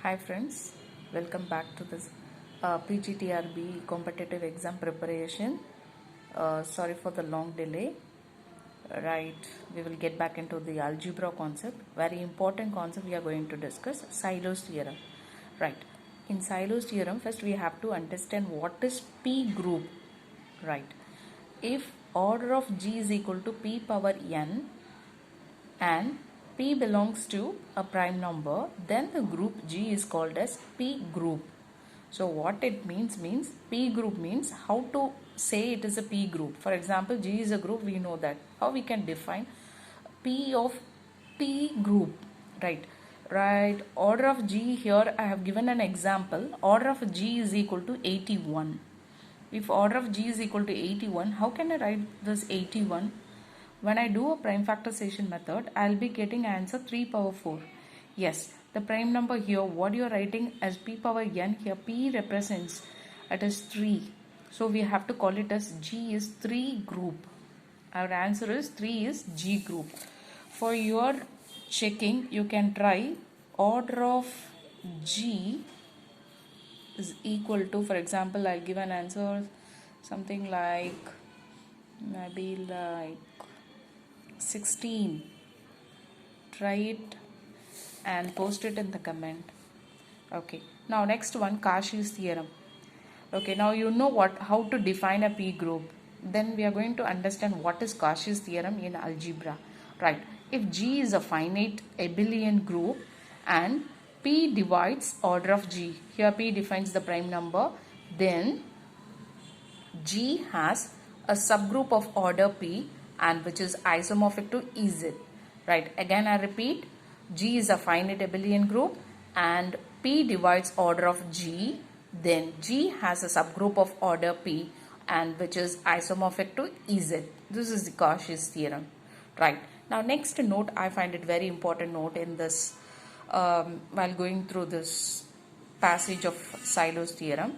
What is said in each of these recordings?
Hi friends, welcome back to this PGTRB competitive exam preparation. Sorry for the long delay. Right, we will get back into the algebra concept. Very important concept we are going to discuss, Sylow's theorem. Right, in Sylow's theorem, first we have to understand what is P group. Right, if order of G is equal to P power n and P belongs to a prime number, then the group G is called as P group. So what it means P group means how to say it is a P group. For example, G is a group, we know that. How we can define P of P group, right? Right, order of G here I have given an example. Order of G is equal to 81. If order of G is equal to 81, how can I write this 81? When I do a prime factorization method, I'll be getting answer 3 power 4. Yes, the prime number here, what you're writing as P power n, here P represents, it is 3. So we have to call it as G is 3 group. Our answer is 3 is G group. For your checking, you can try order of G is equal to, for example, I'll give an answer something like maybe like 16. Try it and post it in the comment. Okay, now next one, Cauchy's theorem. Okay, now you know how to define a P group. Then we are going to understand what is Cauchy's theorem in algebra. Right, if G is a finite abelian group and P divides order of G, here P defines the prime number, then G has a subgroup of order P and which is isomorphic to Ez. Right, again I repeat, G is a finite abelian group and P divides order of G, then G has a subgroup of order P and which is isomorphic to Ez. This is the Cauchy's theorem. Right, now next note, I find it very important note in this while going through this passage of Sylow's theorem.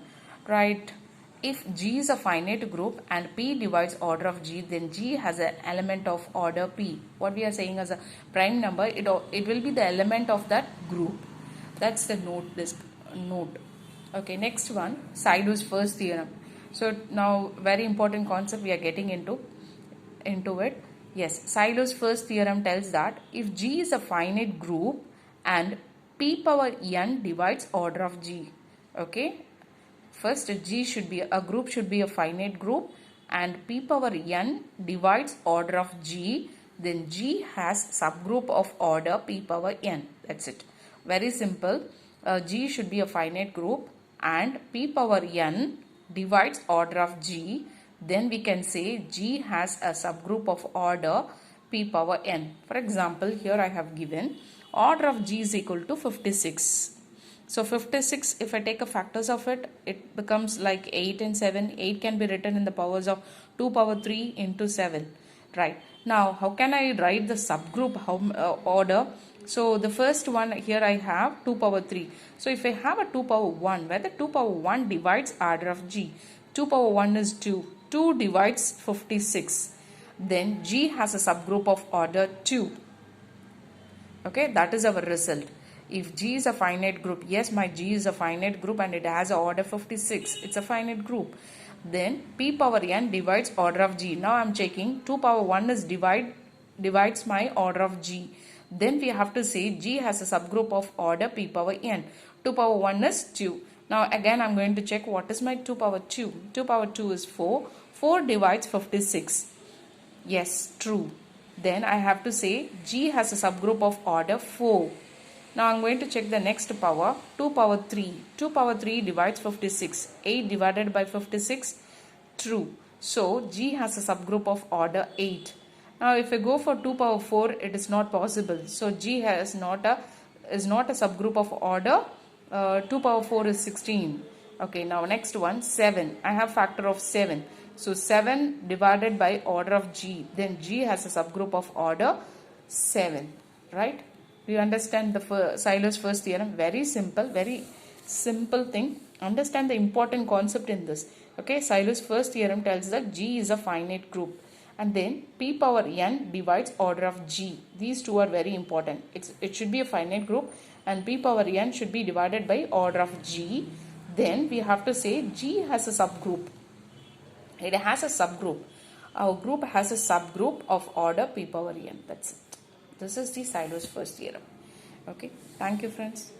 Right, if G is a finite group and P divides order of G, then G has an element of order P. What we are saying as a prime number, it will be the element of that group. That's the note. This note. Okay, next one, Sylow's first theorem. So now very important concept we are getting into it. Yes, Sylow's first theorem tells that if G is a finite group and P power n divides order of G. Okay, first G should be a group, should be a finite group and P power n divides order of G, then G has subgroup of order P power n. That's it. Very simple. G should be a finite group and P power n divides order of G, then we can say G has a subgroup of order P power n. For example, here I have given order of G is equal to 56. So 56, if I take a factors of it, it becomes like 8 and 7. 8 can be written in the powers of 2 power 3 into 7. Right. Now, how can I write the subgroup order? So the first one here I have 2 power 3. So if I have a 2 power 1, where the 2 power 1 divides order of G, 2 power 1 is 2. 2 divides 56. Then G has a subgroup of order 2. Okay, that is our result. If G is a finite group, yes, my G is a finite group and it has a order 56. It's a finite group. Then P power n divides order of G. Now I am checking 2 power 1 is divides my order of G. Then we have to say G has a subgroup of order P power n. 2 power 1 is 2. Now again I am going to check what is my 2 power 2. 2 power 2 is 4. 4 divides 56. Yes, true. Then I have to say G has a subgroup of order 4. Now I am going to check the next power, 2 power 3. 2 power 3 divides 56. 8 divided by 56, true. So G has a subgroup of order 8. Now if I go for 2 power 4, it is not possible. So G is not a subgroup of order. 2 power 4 is 16. Okay, now next one, 7. I have factor of 7. So 7 divided by order of G. Then G has a subgroup of order 7. Right? Do you understand the Sylow's first theorem? Very simple thing. Understand the important concept in this. Okay, Sylow's first theorem tells that G is a finite group. And then P power n divides order of G. These two are very important. It should be a finite group and p power n should be divided by order of G. Then we have to say G has a subgroup. It has a subgroup. Our group has a subgroup of order p power n. That's it. This is the Seiler's first theorem. Okay. Thank you, friends.